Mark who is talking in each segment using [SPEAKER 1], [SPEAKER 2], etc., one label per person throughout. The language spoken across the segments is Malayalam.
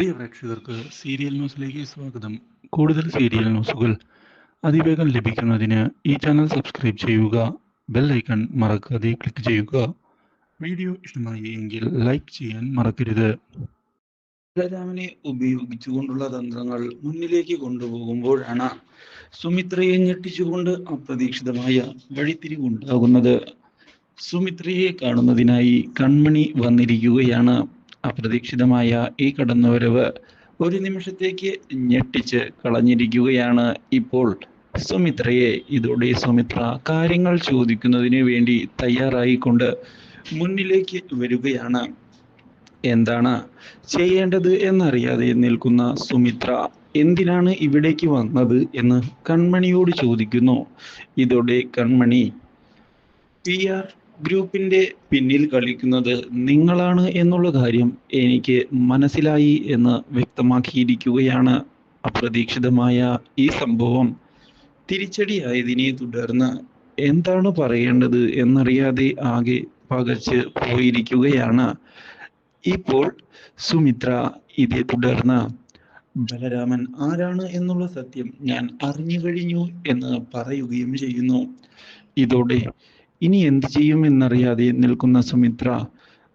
[SPEAKER 1] പ്രിയ പ്രേക്ഷകർക്ക് സീരിയൽ ന്യൂസിലേക്ക് സ്വാഗതം. കൂടുതൽ സീരിയൽ ന്യൂസുകൾ അതിവേഗം ലഭിക്കുന്നതിന് ഈ ചാനൽ സബ്സ്ക്രൈബ് ചെയ്യുക. ബെൽ ഐക്കൺ മറക്കാതെ ക്ലിക്ക് ചെയ്യുക. വീഡിയോ ഇഷ്ടമായി എങ്കിൽ ലൈക്ക് ചെയ്യാൻ മറക്കരുത്. ബലരാമനെ ഉപയോഗിച്ചുകൊണ്ടുള്ള തന്ത്രങ്ങൾ മുന്നിലേക്ക് കൊണ്ടുപോകുമ്പോഴാണ് സുമിത്രയെ ഞെട്ടിച്ചുകൊണ്ട് അപ്രതീക്ഷിതമായ വഴിത്തിരിവുണ്ടാകുന്നത്. സുമിത്രയെ കാണുന്നതിനായി കൺമണി വന്നിരിക്കുകയാണ്. അപ്രതീക്ഷിതമായ ഈ കടന്നുവരവ് ഒരു നിമിഷത്തേക്ക് ഞെട്ടിച്ച് കളഞ്ഞിരിക്കുകയാണ് ഇപ്പോൾ സുമിത്രയെ. ഇതോടെ സുമിത്ര കാര്യങ്ങൾ ചോദിക്കുന്നതിന് വേണ്ടി തയ്യാറായിക്കൊണ്ട് മുന്നിലേക്ക് വരികയാണ്. എന്താണ് ചെയ്യേണ്ടത് എന്നറിയാതെ നിൽക്കുന്ന സുമിത്ര എന്തിനാണ് ഇവിടേക്ക് വന്നത് എന്ന് കൺമണിയോട് ചോദിക്കുന്നു. ഇതോടെ കൺമണി PR ഗ്രൂപ്പിന്റെ പിന്നിൽ കളിക്കുന്നത് നിങ്ങളാണ് എന്നുള്ള കാര്യം എനിക്ക് മനസ്സിലായി എന്ന് വ്യക്തമാക്കിയിരിക്കുകയാണ്. അപ്രതീക്ഷിതമായ ഈ സംഭവം തിരിച്ചടിയായതിനെ തുടർന്ന് എന്താണ് പറയേണ്ടത് എന്നറിയാതെ ആകെ പകച്ച് പോയിരിക്കുകയാണ് ഇപ്പോൾ സുമിത്ര. ഇതേ തുടർന്ന് ബലരാമൻ ആരാണ് എന്നുള്ള സത്യം ഞാൻ അറിഞ്ഞു കഴിഞ്ഞു എന്ന് പറയുകയും ചെയ്യുന്നു. ഇതോടെ ഇനി എന്ത് ചെയ്യും എന്നറിയാതെ നിൽക്കുന്ന സുമിത്ര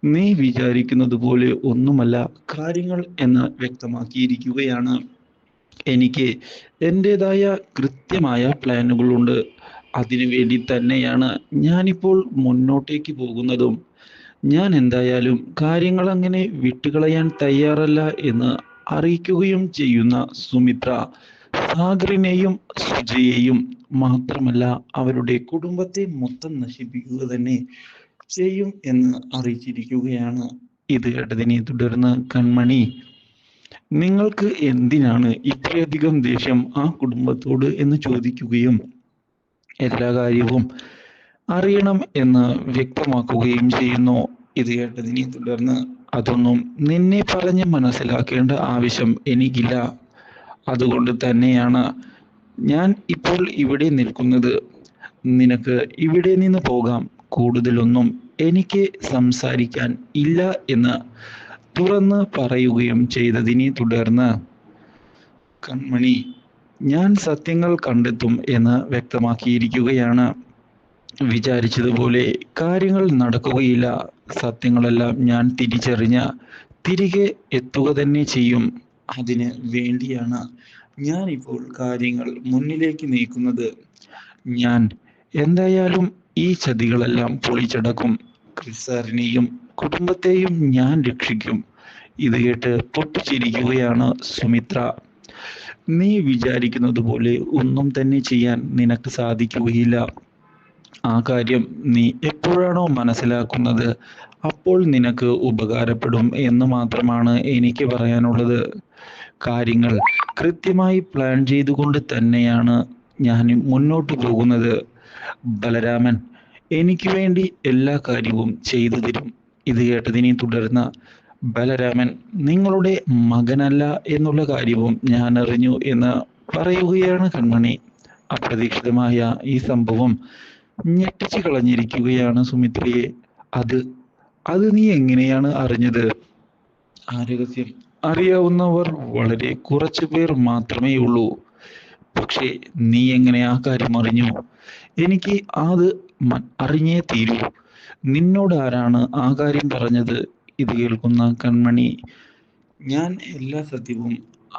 [SPEAKER 1] നീ വിചാരിക്കുന്നത് പോലെ ഒന്നുമല്ല കാര്യങ്ങൾ എന്ന് വ്യക്തമാക്കിയിരിക്കുകയാണ്. എനിക്ക് എൻ്റെതായ കൃത്യമായ പ്ലാനുകളുണ്ട്. അതിനുവേണ്ടി തന്നെയാണ് ഞാനിപ്പോൾ മുന്നോട്ടേക്ക് പോകുന്നതും. ഞാൻ എന്തായാലും കാര്യങ്ങൾ അങ്ങനെ വിട്ടുകളയാൻ തയ്യാറല്ല എന്ന് അറിയിക്കുകയും ചെയ്യുന്ന സുമിത്ര സാഗറിനെയും സുജയെയും മാത്രമല്ല അവരുടെ കുടുംബത്തെ മൊത്തം നശിപ്പിക്കുക തന്നെ ചെയ്യും എന്ന് അറിയിച്ചിരിക്കുകയാണ്. ഇത് കേട്ടതിനെ തുടർന്ന് കൺമണി നിങ്ങൾക്ക് എന്തിനാണ് ഇത്രയധികം ദേഷ്യം ആ കുടുംബത്തോട് എന്ന് ചോദിക്കുകയും എല്ലാ കാര്യവും അറിയണം എന്ന് വ്യക്തമാക്കുകയും ചെയ്യുന്നു. ഇത് കേട്ടതിനെ തുടർന്ന് അതൊന്നും നിന്നെ പറഞ്ഞ് മനസ്സിലാക്കേണ്ട ആവശ്യം എനിക്കില്ല. അതുകൊണ്ട് തന്നെയാണ് ഞാൻ ഇപ്പോൾ ഇവിടെ നിൽക്കുന്നത്. നിനക്ക് ഇവിടെ നിന്ന് പോകാം. കൂടുതലൊന്നും എനിക്ക് സംസാരിക്കാൻ ഇല്ല എന്ന് തുറന്ന് പറയുകയും ചെയ്തതിനെ തുടർന്ന് കൺമണി ഞാൻ സത്യങ്ങൾ കണ്ടെത്തും എന്ന് വ്യക്തമാക്കിയിരിക്കുകയാണ്. വിചാരിച്ചതുപോലെ കാര്യങ്ങൾ നടക്കുകയില്ല. സത്യങ്ങളെല്ലാം ഞാൻ തിരിച്ചറിഞ്ഞ് തിരികെ എത്തുക തന്നെ ചെയ്യും. അതിന് വേണ്ടിയാണ് ഞാൻ ഇപ്പോൾ കാര്യങ്ങൾ മുന്നിലേക്ക് നീക്കുന്നത്. ഞാൻ എന്തായാലും ഈ ചതികളെല്ലാം പൊളിച്ചടക്കും. ക്രിസാറിനെയും കുടുംബത്തെയും ഞാൻ രക്ഷിക്കും. ഇത് കേട്ട് പൊട്ടിച്ചിരിക്കുകയാണ് സുമിത്ര. നീ വിചാരിക്കുന്നത് പോലെ ഒന്നും തന്നെ ചെയ്യാൻ നിനക്ക് സാധിക്കുകയില്ല. ആ കാര്യം നീ എപ്പോഴാണോ മനസ്സിലാക്കുന്നത് അപ്പോൾ നിനക്ക് ഉപകാരപ്പെടും എന്ന് മാത്രമാണ് എനിക്ക് പറയാനുള്ളത്. കാര്യങ്ങൾ കൃത്യമായി പ്ലാൻ ചെയ്തുകൊണ്ട് തന്നെയാണ് ഞാൻ മുന്നോട്ട് പോകുന്നത്. ബലരാമൻ എനിക്ക് വേണ്ടി എല്ലാ കാര്യവും ചെയ്തു തരും. ഇത് കേട്ടതിനെ തുടർന്ന് ബലരാമൻ നിങ്ങളുടെ മകനല്ല എന്നുള്ള കാര്യവും ഞാൻ അറിഞ്ഞു എന്ന് പറയുകയാണ് കൺമണി. അപ്രതീക്ഷിതമായ ഈ സംഭവം ഞെട്ടിച്ചു കളഞ്ഞിരിക്കുകയാണ് സുമിത്രയെ. അത് നീ എങ്ങനെയാണ് അറിഞ്ഞത്? ആ രഹസ്യം അറിയാവുന്നവർ വളരെ കുറച്ചു പേർ മാത്രമേ ഉള്ളൂ. പക്ഷേ നീ എങ്ങനെ ആ കാര്യം അറിഞ്ഞു? എനിക്ക് അത് അറിഞ്ഞേ തീരൂ. നിന്നോട് ആരാണ് ആ കാര്യം പറഞ്ഞത്? ഇത് കേൾക്കുന്ന കൺമണി ഞാൻ എല്ലാ സത്യവും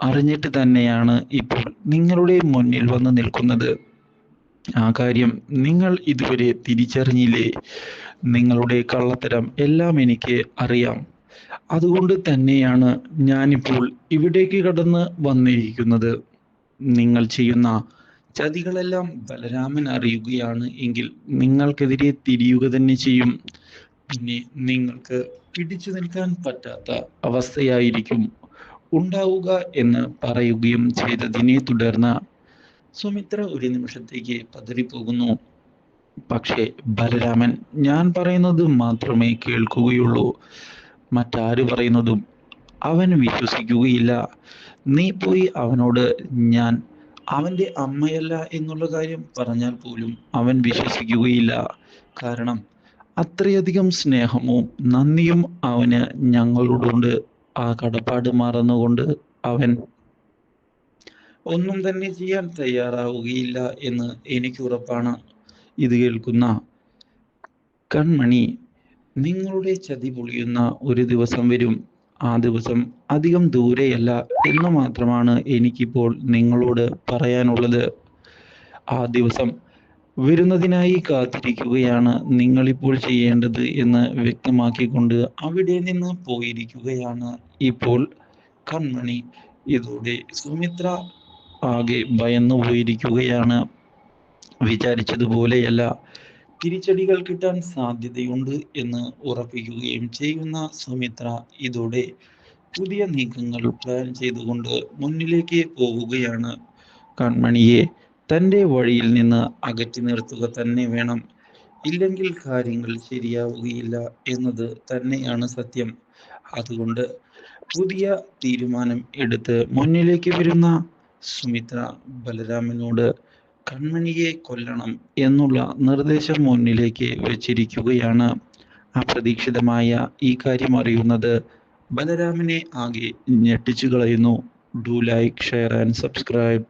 [SPEAKER 1] അറിഞ്ഞിട്ട് തന്നെയാണ് ഇപ്പോൾ നിങ്ങളുടെ മുന്നിൽ വന്ന് നിൽക്കുന്നത്. ആ കാര്യം നിങ്ങൾ ഇതുവരെ തിരിച്ചറിഞ്ഞില്ലേ? നിങ്ങളുടെ കള്ളത്തരം എല്ലാം എനിക്ക് അറിയാം. അതുകൊണ്ട് തന്നെയാണ് ഞാനിപ്പോൾ ഇവിടേക്ക് കടന്ന് വന്നിരിക്കുന്നത്. നിങ്ങൾ ചെയ്യുന്ന ചതികളെല്ലാം ബലരാമൻ അറിയുകയാണ് എങ്കിൽ നിങ്ങൾക്കെതിരെ തിരിയുക തന്നെ ചെയ്യും. പിന്നെ നിങ്ങൾക്ക് പിടിച്ചു നിൽക്കാൻ പറ്റാത്ത അവസ്ഥയായിരിക്കും ഉണ്ടാവുക എന്ന് പറയുകയും ചെയ്തതിനെ തുടർന്ന് സുമിത്ര ഒരു നിമിഷത്തേക്ക് പതറിപ്പോകുന്നു. പക്ഷേ ബലരാമൻ ഞാൻ പറയുന്നത് മാത്രമേ കേൾക്കുകയുള്ളൂ. മറ്റാര് പറയുന്നതും അവൻ വിശ്വസിക്കുകയില്ല. നീ പോയി അവനോട് ഞാൻ അവൻ്റെ അമ്മയല്ല എന്നുള്ള കാര്യം പറഞ്ഞാൽ പോലും അവൻ വിശ്വസിക്കുകയില്ല. കാരണം അത്രയധികം സ്നേഹവും നന്ദിയും അവന് ഞങ്ങളോടുണ്ട്.
[SPEAKER 2] ആ കടപ്പാട് മറന്നുകൊണ്ട് അവൻ ഒന്നും തന്നെ ചെയ്യാൻ തയ്യാറാവുകയില്ല എന്ന് എനിക്ക് ഉറപ്പാണ്. ഇത് കേൾക്കുന്ന കൺമണി, നിങ്ങളുടെ ചതി പൊളിയുന്ന ഒരു ദിവസം വരും. ആ ദിവസം അധികം ദൂരെയല്ല എന്ന് മാത്രമാണ് എനിക്കിപ്പോൾ നിങ്ങളോട് പറയാനുള്ളത്. ആ ദിവസം വരുന്നതിനായി കാത്തിരിക്കുകയാണ് നിങ്ങളിപ്പോൾ ചെയ്യേണ്ടത് എന്ന് വ്യക്തമാക്കിക്കൊണ്ട് അവിടെ നിന്ന് പോയിരിക്കുകയാണ് ഇപ്പോൾ കൺമണി. ഇതോടെ സുമിത്ര ആകെ ഭയന്നു പോയിരിക്കുകയാണ്. വിചാരിച്ചതുപോലെയല്ല, തിരിച്ചടികൾ കിട്ടാൻ സാധ്യതയുണ്ട് എന്ന് ഉറപ്പിക്കുകയും ചെയ്യുന്ന സുമിത്ര ഇതോടെ പുതിയ നീക്കങ്ങൾ പ്ലാൻ ചെയ്തുകൊണ്ട് മുന്നിലേക്ക് പോവുകയാണ്. കൺമണിയെ തൻ്റെ വഴിയിൽ നിന്ന് അകറ്റി നിർത്തുക തന്നെ വേണം. ഇല്ലെങ്കിൽ കാര്യങ്ങൾ ശരിയാവുകയില്ല എന്നത് തന്നെയാണ് സത്യം. അതുകൊണ്ട് പുതിയ തീരുമാനം എടുത്ത് മുന്നിലേക്ക് വരുന്ന സുമിത്ര ബലരാമനോട് കൺമണിയെ കൊല്ലണം എന്നുള്ള നിർദ്ദേശം മുന്നിലേക്ക് വെച്ചിരിക്കുകയാണ്. അപ്രതീക്ഷിതമായ ഈ കാര്യം അറിയുന്നത് ബലരാമനെ ആകെ ഞെട്ടിച്ചു കളയുന്നു. Do like, share and subscribe.